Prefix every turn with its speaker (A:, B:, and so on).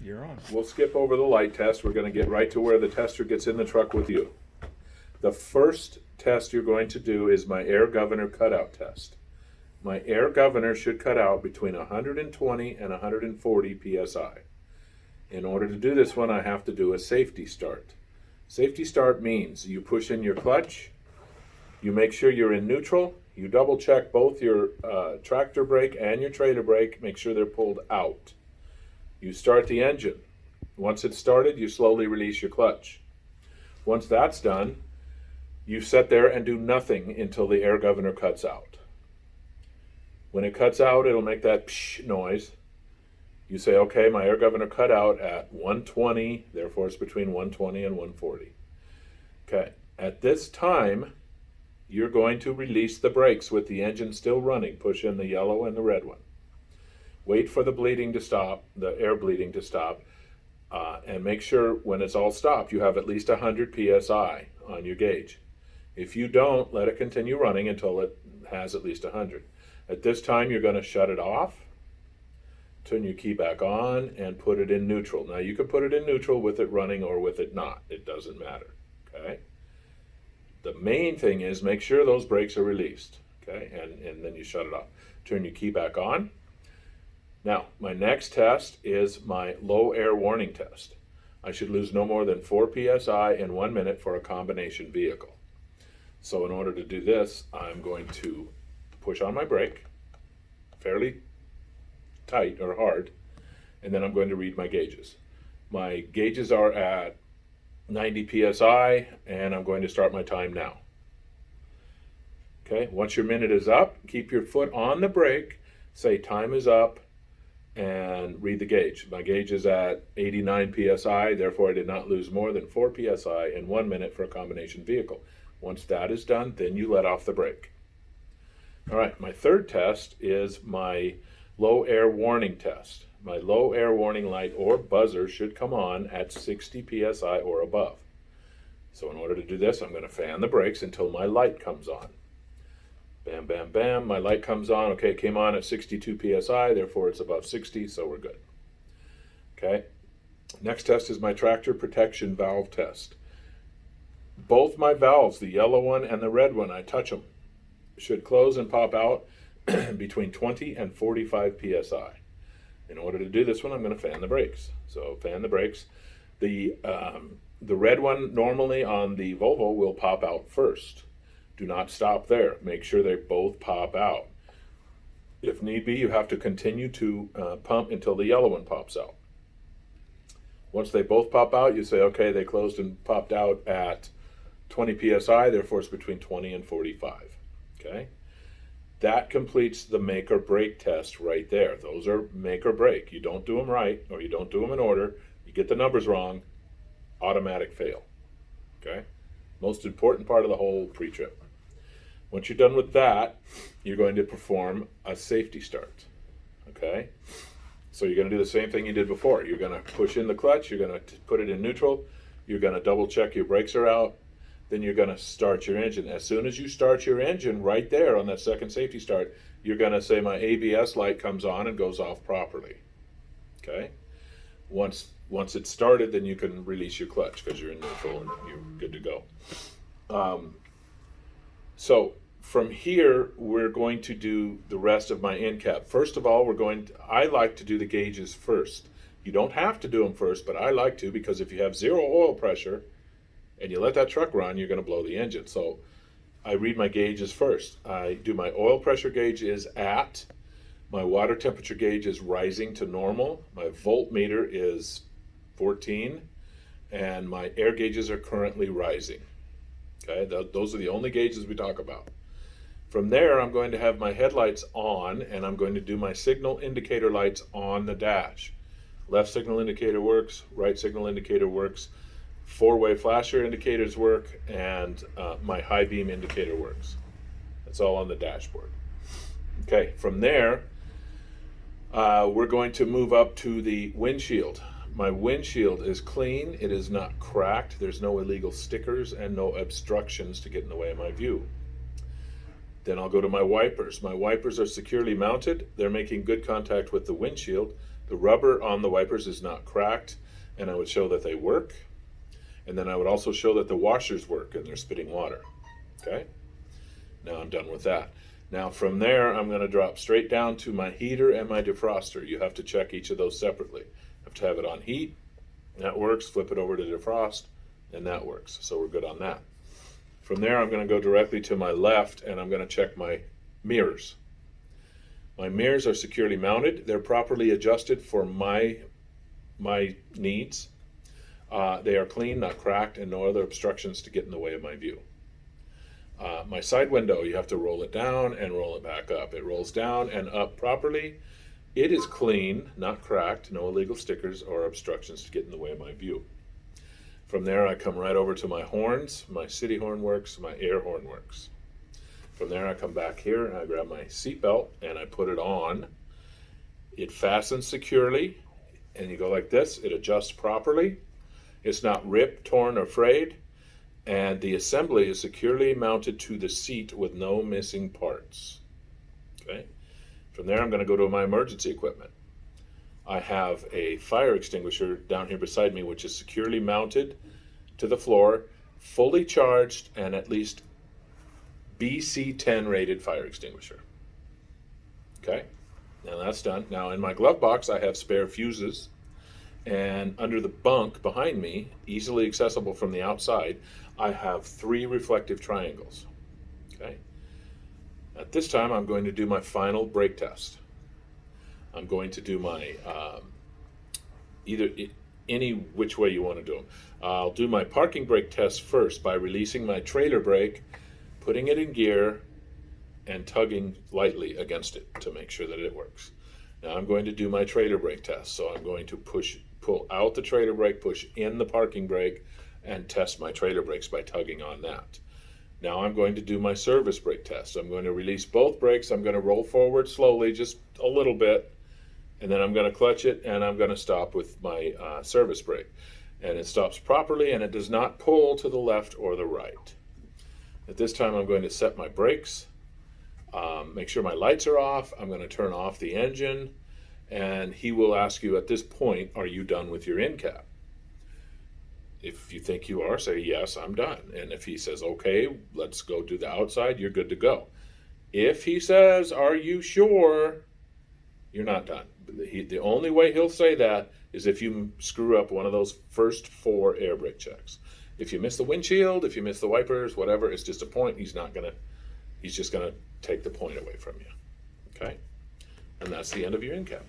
A: You're on.
B: We'll skip over the light test. We're going to get right to where the tester gets in the truck with you. The first test you're going to do is my air governor cutout test. My air governor should cut out between 120 and 140 psi. In order to do this one, I have to do a safety start. Safety start means you push in your clutch, you make sure you're in neutral, you double check both your tractor brake and your trailer brake, make sure they're pulled out. You start the engine. Once it's started, you slowly release your clutch. Once that's done, you sit there and do nothing until the air governor cuts out. When it cuts out, it'll make that psh noise. You say, okay, my air governor cut out at 120, therefore it's between 120 and 140. Okay, at this time, you're going to release the brakes with the engine still running. Push in the yellow and the red one. Wait for the bleeding to stop, the air bleeding to stop, and make sure when it's all stopped, you have at least 100 psi on your gauge. If you don't, let it continue running until it has at least 100. At this time, you're going to shut it off, turn your key back on, and put it in neutral. Now, you can put it in neutral with it running or with it not. It doesn't matter, okay? The main thing is make sure those brakes are released, okay? And then you shut it off. Turn your key back on. Now, my next test is my low air warning test. I should lose no more than 4 psi in 1 minute for a combination vehicle. So in order to do this, I'm going to push on my brake fairly tight or hard, and then I'm going to read my gauges. My gauges are at 90 psi, and I'm going to start my time now. Okay, once your minute is up, keep your foot on the brake, say time is up, and read the gauge. My gauge is at 89 psi, therefore I did not lose more than 4 psi in 1 minute for a combination vehicle. Once that is done, then you let off the brake. All right, my third test is my low air warning test. My low air warning light or buzzer should come on at 60 psi or above. So in order to do this, I'm going to fan the brakes until my light comes on. Bam, bam, bam, my light comes on. Okay, it came on at 62 psi, therefore it's above 60, so we're good. Okay, next test is my tractor protection valve test. Both my valves, the yellow one and the red one, I touch them, should close and pop out between 20 and 45 psi. In order to do this one, I'm going to fan the brakes. So fan the brakes. The red one normally on the Volvo will pop out first. Do not stop there. Make sure they both pop out. If need be, you have to continue to pump until the yellow one pops out. Once they both pop out, you say, okay, they closed and popped out at 20 psi, therefore it's between 20 and 45. Okay? That completes the make or break test right there. Those are make or break. You don't do them right, or you don't do them in order, you get the numbers wrong, automatic fail. Okay? Most important part of the whole pre-trip. Once you're done with that, you're going to perform a safety start. Okay? So you're going to do the same thing you did before. You're going to push in the clutch, you're going to put it in neutral, you're going to double check your brakes are out, then you're going to start your engine. As soon as you start your engine right there on that second safety start, you're going to say my ABS light comes on and goes off properly. Okay? Once it's started, then you can release your clutch because you're in neutral and you're good to go. So from here, we're going to do the rest of my end cap. First of all, I like to do the gauges first. You don't have to do them first, but I like to, because if you have zero oil pressure and you let that truck run, you're going to blow the engine. So I read my gauges first. I do my oil pressure gauge is at, my water temperature gauge is rising to normal, my voltmeter is 14, and my air gauges are currently rising. Okay, those are the only gauges we talk about. From there, I'm going to have my headlights on, and I'm going to do my signal indicator lights on the dash. Left signal indicator works, right signal indicator works, four-way flasher indicators work, and my high beam indicator works. That's all on the dashboard. Okay, from there, we're going to move up to the windshield. My windshield is clean, it is not cracked, there's no illegal stickers and no obstructions to get in the way of my view. Then I'll go to my wipers. My wipers are securely mounted, they're making good contact with the windshield. the rubber on the wipers is not cracked, and I would show that they work. And then I would also show that the washers work and they're spitting water. Okay? Now I'm done with that. Now from there, I'm going to drop straight down to my heater and my defroster. You have to check each of those separately. You have to have it on heat. That works. Flip it over to defrost, and that works. So we're good on that. From there, I'm going to go directly to my left, and I'm going to check my mirrors. My mirrors are securely mounted. They're properly adjusted for my needs. They are clean, not cracked, and no other obstructions to get in the way of my view. My side window, you have to roll it down and roll it back up. It rolls down and up properly. It is clean, not cracked, no illegal stickers or obstructions to get in the way of my view. From there, I come right over to my horns. My city horn works, my air horn works. From there, I come back here and I grab my seat belt and I put it on. It fastens securely, and you go like this. It adjusts properly. It's not ripped, torn, or frayed. And the assembly is securely mounted to the seat with no missing parts. Okay. From there, I'm going to go to my emergency equipment. I have a fire extinguisher down here beside me, which is securely mounted to the floor, fully charged, and at least BC10 rated fire extinguisher. Okay. Now that's done. Now in my glove box, I have spare fuses. And under the bunk behind me, easily accessible from the outside, I have 3 reflective triangles. Okay. At this time, I'm going to do my final brake test. I'm going to do my any which way you want to do them. I'll do my parking brake test first by releasing my trailer brake, putting it in gear, and tugging lightly against it to make sure that it works. Now I'm going to do my trailer brake test. So I'm going to pull out the trailer brake, push in the parking brake, and test my trailer brakes by tugging on that. Now I'm going to do my service brake test. I'm going to release both brakes. I'm going to roll forward slowly, just a little bit, and then I'm going to clutch it, and I'm going to stop with my service brake. And it stops properly, and it does not pull to the left or the right. At this time, I'm going to set my brakes, make sure my lights are off. I'm going to turn off the engine, and he will ask you at this point, are you done with your end cap? If you think you are, say, yes, I'm done. And if he says, okay, let's go do the outside, you're good to go. If he says, are you sure, you're not done. The only way he'll say that is if you screw up one of those first 4 air brake checks. If you miss the windshield, if you miss the wipers, whatever, it's just a point. He's just going to take the point away from you. Okay? And that's the end of your end cap.